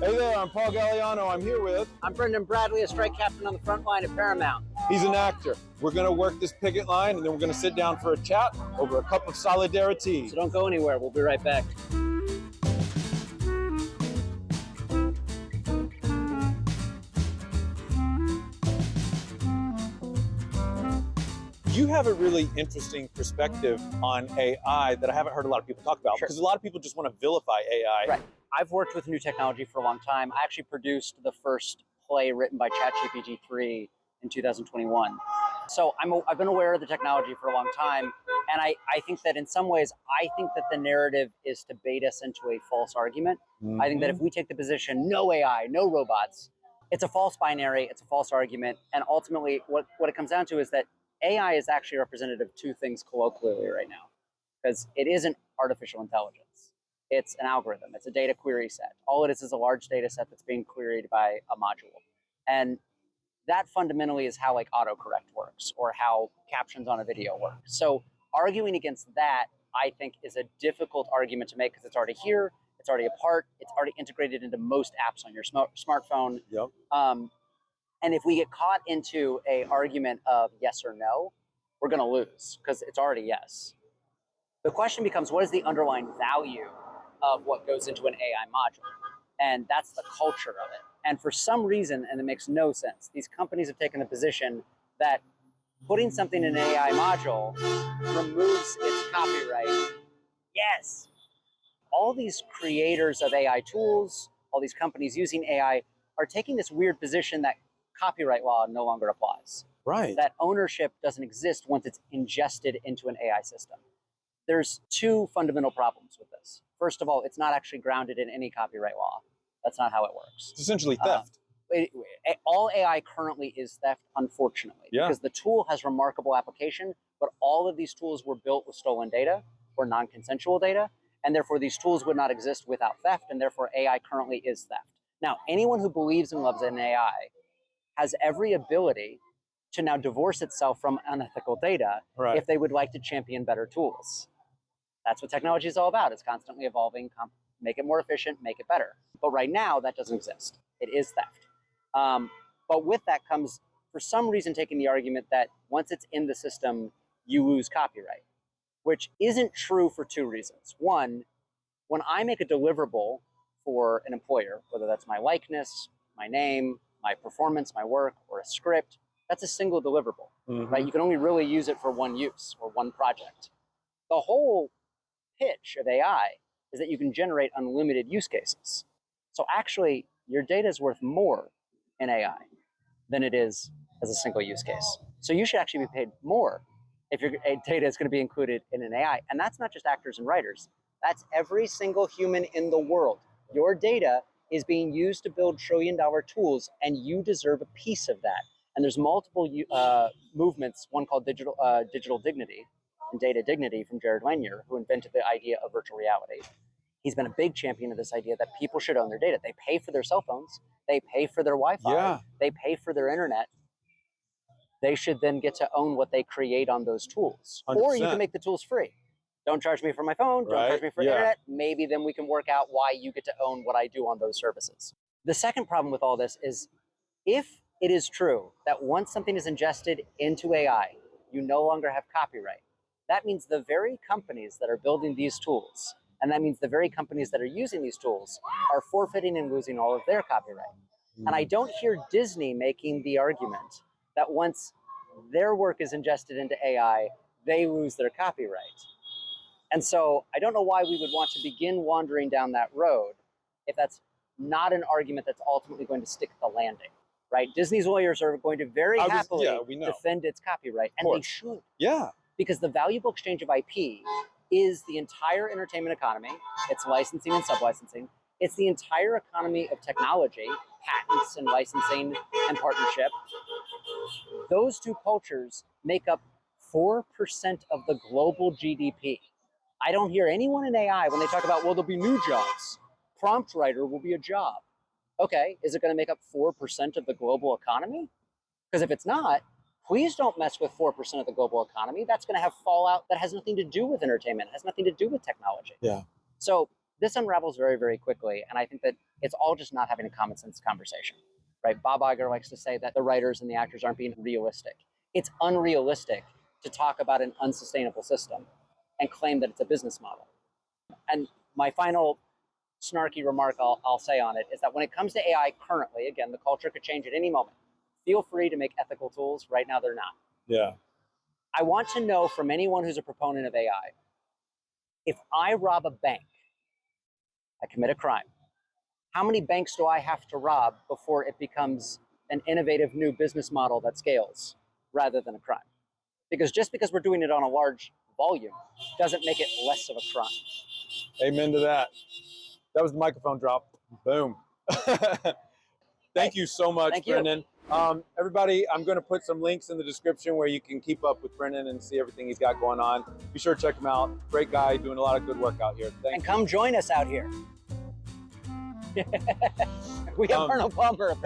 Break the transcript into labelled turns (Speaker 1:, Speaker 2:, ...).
Speaker 1: Hey there, I'm Paul Galliano. I'm here with...
Speaker 2: I'm Brendan Bradley, a strike captain on the front line at Paramount.
Speaker 1: He's an actor. We're going to work this picket line, and then we're going to sit down for a chat over a cup of Solidari-TEA.
Speaker 2: So don't go anywhere. We'll be right back.
Speaker 1: You have a really interesting perspective on AI that I haven't heard a lot of people talk about,
Speaker 2: Sure.
Speaker 1: because a lot of people just want to vilify AI.
Speaker 2: Right. I've worked with new technology for a long time. I actually produced the first play written by ChatGPT 3 in 2021. So I've been aware of the technology for a long time. And I think that in some ways, I think that the narrative is to bait us into a false argument. Mm-hmm. I think that if we take the position, no AI, no robots, it's a false binary, it's a false argument. And ultimately, what it comes down to is that AI is actually representative of two things colloquially right now, because it isn't artificial intelligence. It's an algorithm. It's a data query set. All it is a large data set that's being queried by a module. And that fundamentally is how like autocorrect works or how captions on a video work. So arguing against that, I think, is a difficult argument to make because it's already here, it's already a part, it's already integrated into most apps on your smartphone.
Speaker 1: Yep.
Speaker 2: And if we get caught into a argument of yes or no, we're going to lose because it's already yes. The question becomes, what is the underlying value of what goes into an AI module? And that's the culture of it. And for some reason, and it makes no sense, these companies have taken the position that putting something in an AI module removes its copyright. Yes. All these creators of AI tools, all these companies using AI are taking this weird position that copyright law no longer applies.
Speaker 1: Right.
Speaker 2: That ownership doesn't exist once it's ingested into an AI system. There's two fundamental problems with this. First of all, it's not actually grounded in any copyright law. That's not how it works.
Speaker 1: It's essentially theft.
Speaker 2: All AI currently is theft, unfortunately, because the tool has remarkable application, but all of these tools were built with stolen data or non-consensual data, and therefore these tools would not exist without theft, and therefore AI currently is theft. Now, anyone who believes and loves an AI has every ability to now divorce itself from unethical data if they would like to champion better tools. That's what technology is all about. It's constantly evolving, make it more efficient, make it better. But right now, that doesn't exist. It is theft. But with that comes, for some reason, taking the argument that once it's in the system, you lose copyright, which isn't true for two reasons. One, when I make a deliverable for an employer, whether that's my likeness, my name, my performance, my work, or a script, that's a single deliverable, right? You can only really use it for one use or one project. The whole pitch of AI is that you can generate unlimited use cases. So actually, your data is worth more in AI than it is as a single use case. So you should actually be paid more if your data is going to be included in an AI. And that's not just actors and writers. That's every single human in the world. Your data is being used to build trillion-dollar tools, and you deserve a piece of that. And there's multiple movements, one called digital dignity and data dignity from Jared Lanier, who invented the idea of virtual reality. He's been a big champion of this idea that people should own their data. They pay for their cell phones. They pay for their Wi-Fi. They pay for their internet. They should then get to own what they create on those tools. 100%. Or you can make the tools free. Don't charge me for my phone. Don't charge me for internet. Maybe then we can work out why you get to own what I do on those services. The second problem with all this is if it is true that once something is ingested into AI, you no longer have copyright. That means the very companies that are building these tools, and that means the very companies that are using these tools, are forfeiting and losing all of their copyright. And I don't hear Disney making the argument that once their work is ingested into AI, they lose their copyright. And so I don't know why we would want to begin wandering down that road if that's not an argument that's ultimately going to stick the landing, right? Disney's lawyers are going to very happily defend its copyright, and they should.
Speaker 1: Yeah.
Speaker 2: Because the valuable exchange of IP is the entire entertainment economy. It's licensing and sublicensing. It's the entire economy of technology, patents and licensing and partnership. Those two cultures make up 4% of the global GDP. I don't hear anyone in AI when they talk about, well, there'll be new jobs. Prompt writer will be a job. Okay, is it going to make up 4% of the global economy? Because if it's not, please don't mess with 4% of the global economy. That's going to have fallout that has nothing to do with entertainment, has nothing to do with technology.
Speaker 1: Yeah.
Speaker 2: So this unravels very, very quickly. And I think that It's all just not having a common sense conversation, right? Bob Iger likes to say that the writers and the actors aren't being realistic. It's unrealistic to talk about an unsustainable system and claim that it's a business model. And my final snarky remark I'll say on it is that when it comes to AI currently, again, the culture could change at any moment. Feel free to make ethical tools. Right now, they're not.
Speaker 1: Yeah.
Speaker 2: I want to know from anyone who's a proponent of AI, if I rob a bank, I commit a crime. How many banks do I have to rob before it becomes an innovative new business model that scales rather than a crime? Because just because we're doing it on a large volume doesn't make it less of a crime.
Speaker 1: Amen to that. That was the microphone drop. Boom. Thank you so much, Brendan. Everybody, I'm going to put some links in the description where you can keep up with Brendan and see everything he's got going on. Be sure to check him out. Great guy, doing a lot of good work out here. Thank you.
Speaker 2: Come join us out here. We have Arnold Palmer.